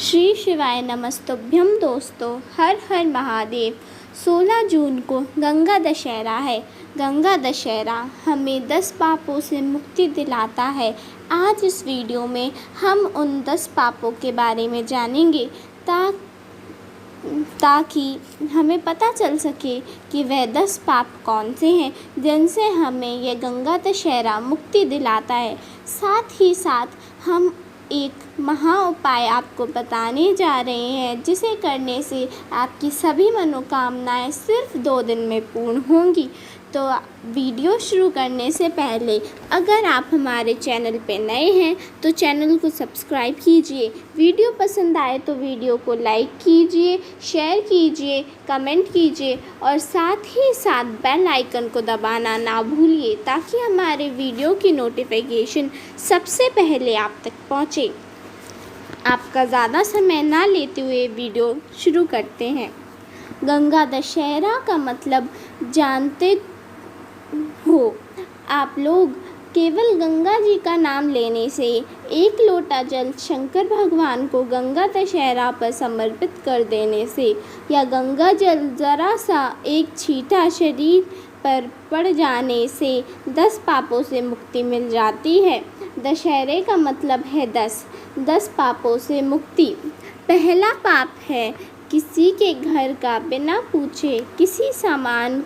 श्री शिवाय नमस्तुभ्यम दोस्तों, हर हर महादेव। 16 जून को गंगा दशहरा है। गंगा दशहरा हमें 10 पापों से मुक्ति दिलाता है। आज इस वीडियो में हम उन 10 पापों के बारे में जानेंगे ताकि हमें पता चल सके कि वह 10 पाप कौन से हैं जिनसे हमें यह गंगा दशहरा मुक्ति दिलाता है। साथ ही साथ हम एक महा उपाय आपको बताने जा रहे हैं जिसे करने से आपकी सभी मनोकामनाएं सिर्फ 2 दिन में पूर्ण होंगी। तो वीडियो शुरू करने से पहले अगर आप हमारे चैनल पे नए हैं तो चैनल को सब्सक्राइब कीजिए। वीडियो पसंद आए तो वीडियो को लाइक कीजिए, शेयर कीजिए, कमेंट कीजिए और साथ ही साथ बेल आइकन को दबाना ना भूलिए ताकि हमारे वीडियो की नोटिफिकेशन सबसे पहले आप तक पहुँचे। आपका ज़्यादा समय ना लेते हुए वीडियो शुरू करते हैं। गंगा दशहरा का मतलब जानते हो आप लोग। केवल गंगा जी का नाम लेने से, एक लोटा जल शंकर भगवान को गंगा दशहरा पर समर्पित कर देने से या गंगा जल ज़रा सा एक छींटा शरीर पर पड़ जाने से 10 पापों से मुक्ति मिल जाती है। दशहरे का मतलब है 10 पापों से मुक्ति। पहला पाप है किसी के घर का बिना पूछे किसी सामान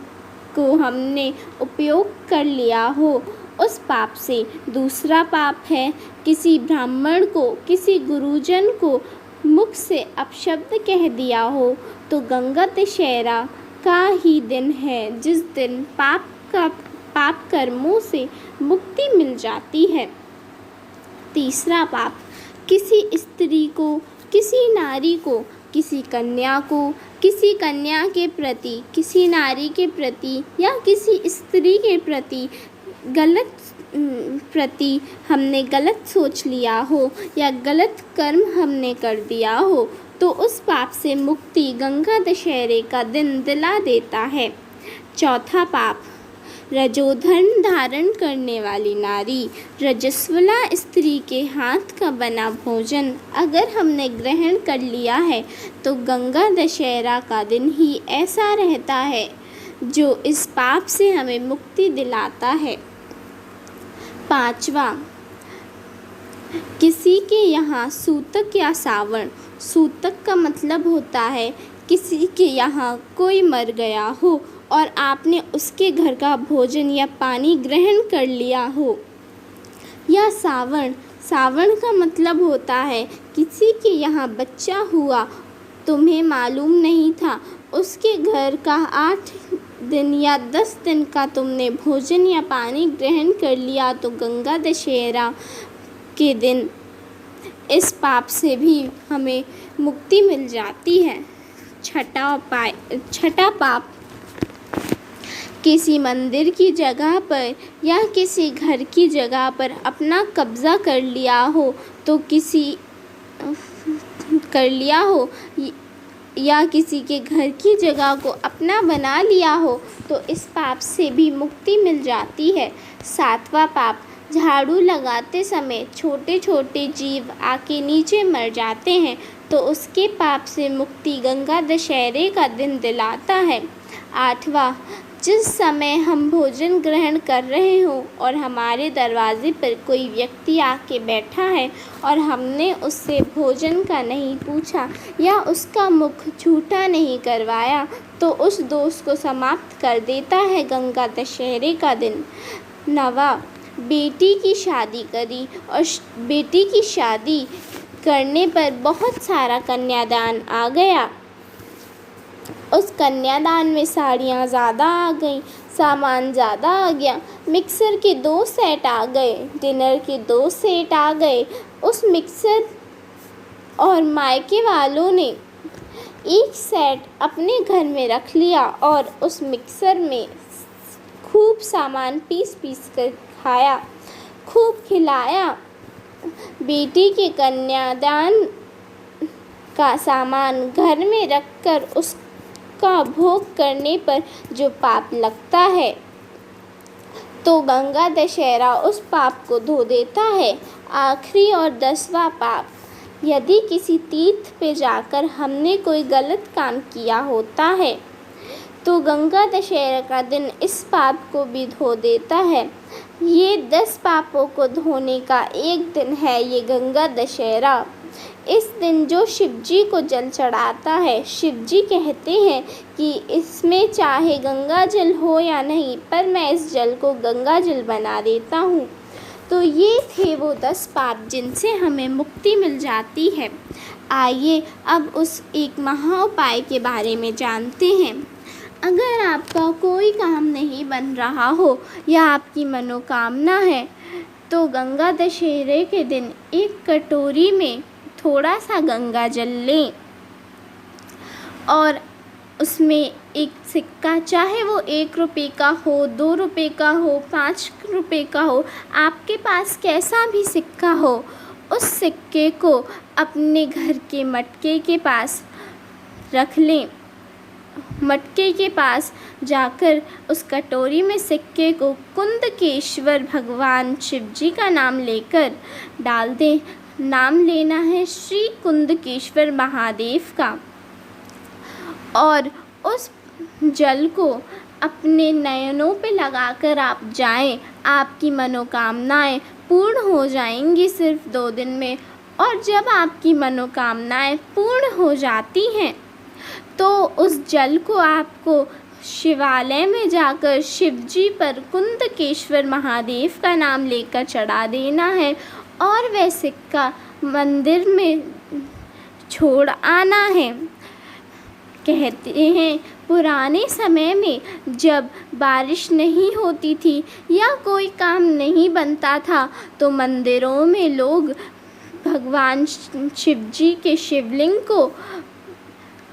को हमने उपयोग कर लिया हो, उस पाप से। दूसरा पाप है किसी ब्राह्मण को, किसी गुरुजन को मुख से अपशब्द कह दिया हो। तो गंगा दशहरा का ही दिन है जिस दिन पाप कर्मों से मुक्ति मिल जाती है। तीसरा पाप किसी स्त्री को, किसी नारी को, किसी कन्या को, किसी कन्या के प्रति, किसी नारी के प्रति या किसी स्त्री के प्रति हमने गलत सोच लिया हो या गलत कर्म हमने कर दिया हो तो उस पाप से मुक्ति गंगा दशहरे का दिन दिला देता है। चौथा पाप रजोधन धारण करने वाली नारी, रजस्वला स्त्री के हाथ का बना भोजन अगर हमने ग्रहण कर लिया है तो गंगा दशहरा का दिन ही ऐसा रहता है जो इस पाप से हमें मुक्ति दिलाता है। पांचवा, किसी के यहाँ सूतक या सावण। सूतक का मतलब होता है किसी के यहाँ कोई मर गया हो और आपने उसके घर का भोजन या पानी ग्रहण कर लिया हो। या सावण का मतलब होता है किसी के यहाँ बच्चा हुआ, तुम्हें मालूम नहीं था, उसके घर का 8 दिन या 10 दिन का तुमने भोजन या पानी ग्रहण कर लिया तो गंगा दशहरा के दिन इस पाप से भी हमें मुक्ति मिल जाती है। छठा पाप किसी मंदिर की जगह पर या किसी घर की जगह पर अपना कब्ज़ा कर लिया हो या किसी के घर की जगह को अपना बना लिया हो तो इस पाप से भी मुक्ति मिल जाती है। 7वां पाप झाड़ू लगाते समय छोटे छोटे जीव आके नीचे मर जाते हैं तो उसके पाप से मुक्ति गंगा दशहरे का दिन दिलाता है। 8वां, जिस समय हम भोजन ग्रहण कर रहे हों और हमारे दरवाजे पर कोई व्यक्ति आके बैठा है और हमने उससे भोजन का नहीं पूछा या उसका मुख झूठा नहीं करवाया तो उस दोष को समाप्त कर देता है गंगा दशहरे का दिन। 9वां, बेटी की शादी करी और बेटी की शादी करने पर बहुत सारा कन्यादान आ गया। उस कन्यादान में साड़ियाँ ज़्यादा आ गई, सामान ज़्यादा आ गया, मिक्सर के 2 सेट आ गए, डिनर के 2 सेट आ गए। उस मिक्सर और मायके वालों ने एक सेट अपने घर में रख लिया और उस मिक्सर में खूब सामान पीस कर खाया, खूब खिलाया। बेटी के कन्यादान का सामान घर में रखकर उसका भोग करने पर जो पाप लगता है तो गंगा दशहरा उस पाप को धो देता है। आखिरी और 10वां पाप यदि किसी तीर्थ पे जाकर हमने कोई गलत काम किया होता है तो गंगा दशहरा का दिन इस पाप को भी धो देता है। ये 10 पापों को धोने का एक दिन है ये गंगा दशहरा। इस दिन जो शिवजी को जल चढ़ाता है, शिवजी कहते हैं कि इसमें चाहे गंगा जल हो या नहीं, पर मैं इस जल को गंगा जल बना देता हूँ। तो ये थे वो 10 पाप जिनसे हमें मुक्ति मिल जाती है। आइए अब उस एक महा उपाय के बारे में जानते हैं। अगर आपका कोई काम नहीं बन रहा हो या आपकी मनोकामना है तो गंगा दशहरे के दिन एक कटोरी में थोड़ा सा गंगा जल लें और उसमें एक सिक्का, चाहे वो 1 रुपये का हो, 2 रुपये का हो, 5 रुपये का हो, आपके पास कैसा भी सिक्का हो, उस सिक्के को अपने घर के मटके के पास रख लें। मटके के पास जाकर उस कटोरी में सिक्के को कुंदकेश्वर भगवान शिवजी का नाम लेकर डाल दें। नाम लेना है श्री कुंदकेश्वर महादेव का, और उस जल को अपने नयनों पे लगाकर आप जाएं। आपकी मनोकामनाएं पूर्ण हो जाएंगी सिर्फ 2 दिन में। और जब आपकी मनोकामनाएं पूर्ण हो जाती हैं तो उस जल को आपको शिवालय में जाकर शिवजी पर कुंदकेश्वर महादेव का नाम लेकर चढ़ा देना है और वह सिक्का मंदिर में छोड़ आना है। कहते हैं पुराने समय में जब बारिश नहीं होती थी या कोई काम नहीं बनता था तो मंदिरों में लोग भगवान शिवजी के शिवलिंग को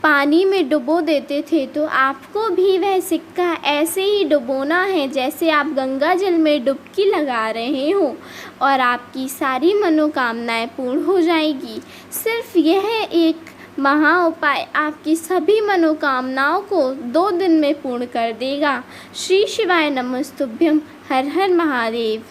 पानी में डुबो देते थे। तो आपको भी वह सिक्का ऐसे ही डुबोना है जैसे आप गंगा जल में डुबकी लगा रहे हो और आपकी सारी मनोकामनाएं पूर्ण हो जाएगी। सिर्फ यह एक महा उपाय आपकी सभी मनोकामनाओं को 2 दिन में पूर्ण कर देगा। श्री शिवाय नमस्तुभ्यम। हर हर महादेव।